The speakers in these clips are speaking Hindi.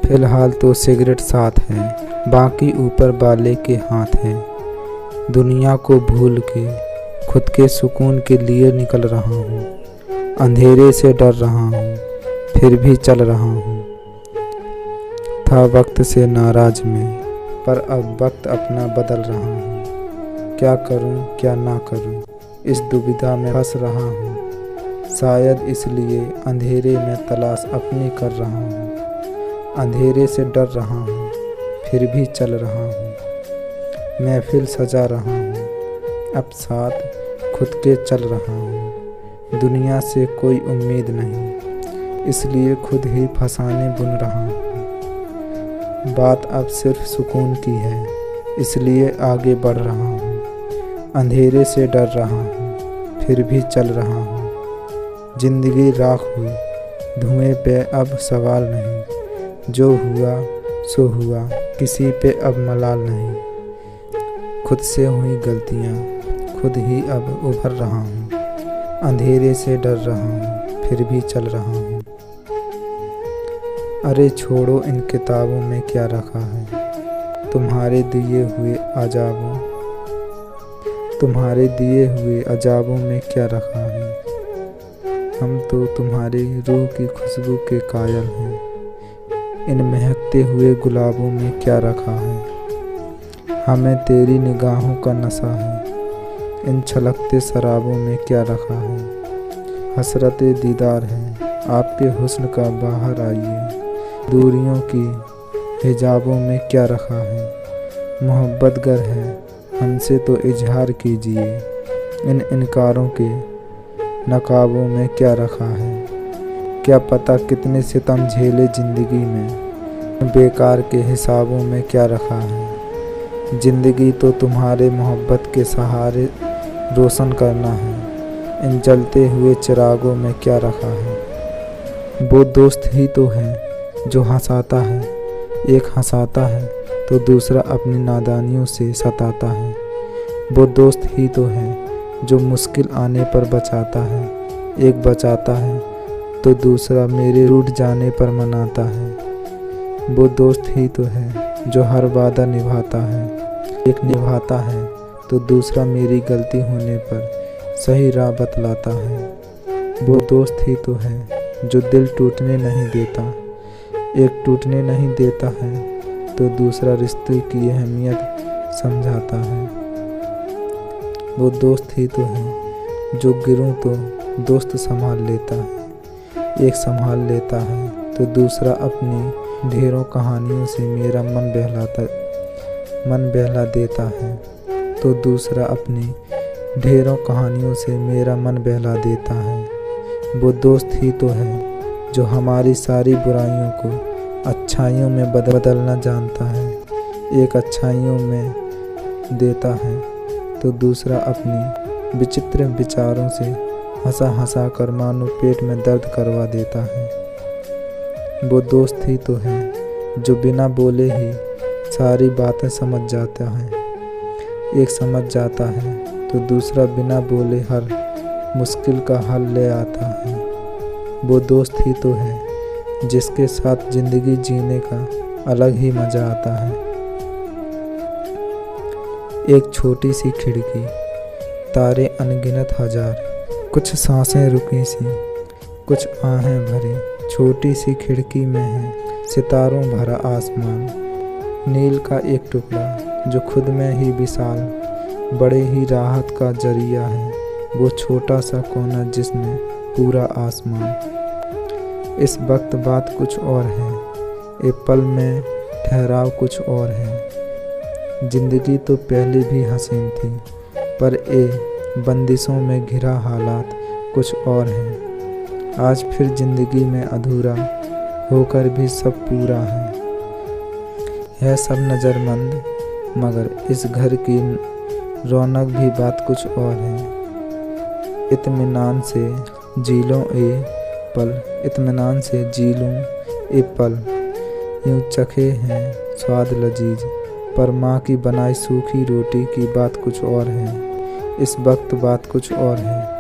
फिलहाल तो सिगरेट साथ है, बाकी ऊपर वाले के हाथ है। दुनिया को भूल के खुद के सुकून के लिए निकल रहा हूँ। अंधेरे से डर रहा हूँ, फिर भी चल रहा हूँ। था वक्त से नाराज मैं, पर अब वक्त अपना बदल रहा हूँ। क्या करूँ क्या ना करूँ, इस दुविधा में फंस रहा हूँ। शायद इसलिए अंधेरे में तलाश अपनी कर रहा हूँ। अंधेरे से डर रहा हूँ, फिर भी चल रहा हूँ। महफिल सजा रहा हूँ, अब साथ खुद के चल रहा हूँ। दुनिया से कोई उम्मीद नहीं, इसलिए खुद ही फसाने बुन रहा हूँ। बात अब सिर्फ सुकून की है, इसलिए आगे बढ़ रहा हूँ। अंधेरे से डर रहा हूँ, फिर भी चल रहा हूँ। जिंदगी राख हुई, धुएं पे अब सवाल नहीं। जो हुआ सो हुआ, किसी पे अब मलाल नहीं। खुद से हुई गलतियाँ, खुद ही अब उभर रहा हूँ। अंधेरे से डर रहा हूँ, फिर भी चल रहा हूँ। अरे छोड़ो इन किताबों में क्या रखा है, तुम्हारे दिए हुए अजाबों में क्या रखा है। हम तो तुम्हारी रूह की खुशबू के कायल हैं। इन महकते हुए गुलाबों में क्या रखा है। हमें तेरी निगाहों का नशा है। इन छलकते शराबों में क्या रखा है। हसरत दीदार है आपके हुस्न का, बाहर आइए। दूरियों की हिजाबों में क्या रखा है। मोहब्बत गर है हमसे तो इजहार कीजिए। इन इनकारों के नकाबों में क्या रखा है। क्या पता कितने सितम झेले जिंदगी में, बेकार के हिसाबों में क्या रखा है। जिंदगी तो तुम्हारे मोहब्बत के सहारे रोशन करना है। इन जलते हुए चिरागों में क्या रखा है। वो दोस्त ही तो है जो हंसाता है, एक हंसाता है तो दूसरा अपनी नादानियों से सताता है। वो दोस्त ही तो है जो मुश्किल आने पर बचाता है, एक बचाता है तो दूसरा मेरे रूठ जाने पर मनाता है। वो दोस्त ही तो है जो हर वादा निभाता है, एक निभाता है तो दूसरा मेरी गलती होने पर सही राह बतलाता है। वो दोस्त ही तो है जो दिल टूटने नहीं देता, एक टूटने नहीं देता है तो दूसरा रिश्ते की अहमियत समझाता है। वो दोस्त ही तो है जो गिरूं तो दोस्त संभाल लेता है, एक संभाल लेता है तो दूसरा अपनी ढेरों कहानियों से मेरा मन बहला देता है, तो दूसरा अपनी ढेरों कहानियों से मेरा मन बहला देता है। वो दोस्त ही तो है जो हमारी सारी बुराइयों को अच्छाइयों में बदलना जानता है, एक अच्छाइयों में देता है तो दूसरा अपनी विचित्र विचारों से हंसा हंसा कर मानो पेट में दर्द करवा देता है। वो दोस्त ही तो है जो बिना बोले ही सारी बातें समझ जाता है, एक समझ जाता है तो दूसरा बिना बोले हर मुश्किल का हल ले आता है। वो दोस्त ही तो है जिसके साथ जिंदगी जीने का अलग ही मजा आता है। एक छोटी सी खिड़की, तारे अनगिनत हजार, कुछ सांसें रुकी सी, कुछ आहें भरी। छोटी सी खिड़की में है सितारों भरा आसमान। नील का एक टुकड़ा जो खुद में ही विशाल, बड़े ही राहत का जरिया है। वो छोटा सा कोना जिसमें पूरा आसमान। इस वक्त बात कुछ और है, एक पल में ठहराव कुछ और है। जिंदगी तो पहले भी हसीन थी, पर बंदिशों में घिरा हालात कुछ और हैं। आज फिर जिंदगी में अधूरा होकर भी सब पूरा है सब नज़रमंद, मगर इस घर की रौनक भी बात कुछ और है। इत्मीनान से जी लूं ए पल, यूं चखे हैं स्वाद लजीज, पर माँ की बनाई सूखी रोटी की बात कुछ और है। इस वक्त बात कुछ और है।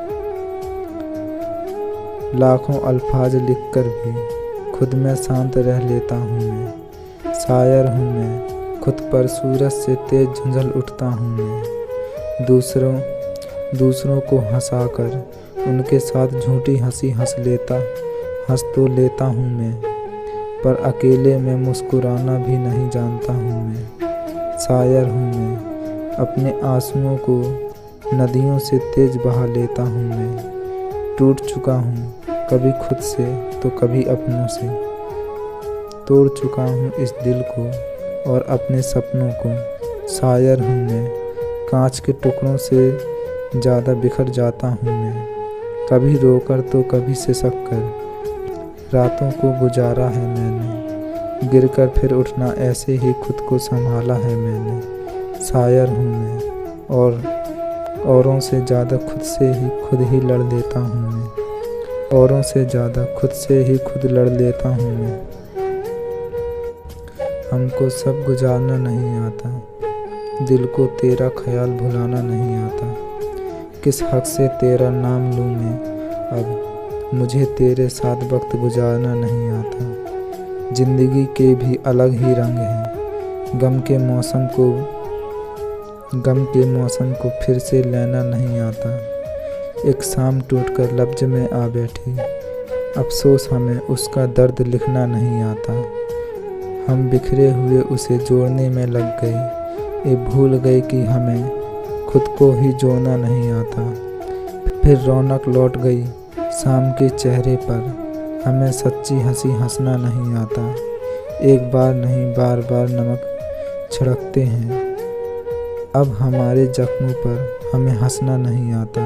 लाखों अल्फाज लिखकर भी खुद में शांत रह लेता हूँ मैं। शायर हूँ मैं, खुद पर सूरज से तेज झुंझल उठता हूँ मैं। दूसरों को हंसाकर उनके साथ झूठी हंसी हंस तो लेता हूँ मैं, पर अकेले में मुस्कुराना भी नहीं जानता हूँ मैं। शायर हूँ मैं, अपने आंसुओं को नदियों से तेज बहा लेता हूँ मैं। टूट चुका हूँ कभी खुद से तो कभी अपनों से, तोड़ चुका हूँ इस दिल को और अपने सपनों को। शायर हूँ मैं, कांच के टुकड़ों से ज़्यादा बिखर जाता हूँ मैं। कभी रोकर तो कभी सिसक कर रातों को गुजारा है मैंने। गिरकर फिर उठना ऐसे ही खुद को संभाला है मैंने। शायर हूँ मैं और औरों से ज़्यादा खुद ही लड़ लेता हूँ मैं। औरों से ज़्यादा खुद से ही खुद लड़ लेता हूँ मैं। हमको सब गुजारना नहीं आता, दिल को तेरा ख्याल भुलाना नहीं आता। किस हक से तेरा नाम लूँ मैं अब, मुझे तेरे साथ वक्त गुजारना नहीं आता। ज़िंदगी के भी अलग ही रंग हैं, गम के मौसम को फिर से लेना नहीं आता। एक शाम टूटकर लफ्ज़ में आ बैठी, अफसोस हमें उसका दर्द लिखना नहीं आता। हम बिखरे हुए उसे जोड़ने में लग गए, ये भूल गए कि हमें खुद को ही जोड़ना नहीं आता। फिर रौनक लौट गई शाम के चेहरे पर, हमें सच्ची हंसी हंसना नहीं आता। एक बार नहीं बार बार नमक छिड़कते हैं, अब हमारे जख्मों पर हमें हंसना नहीं आता।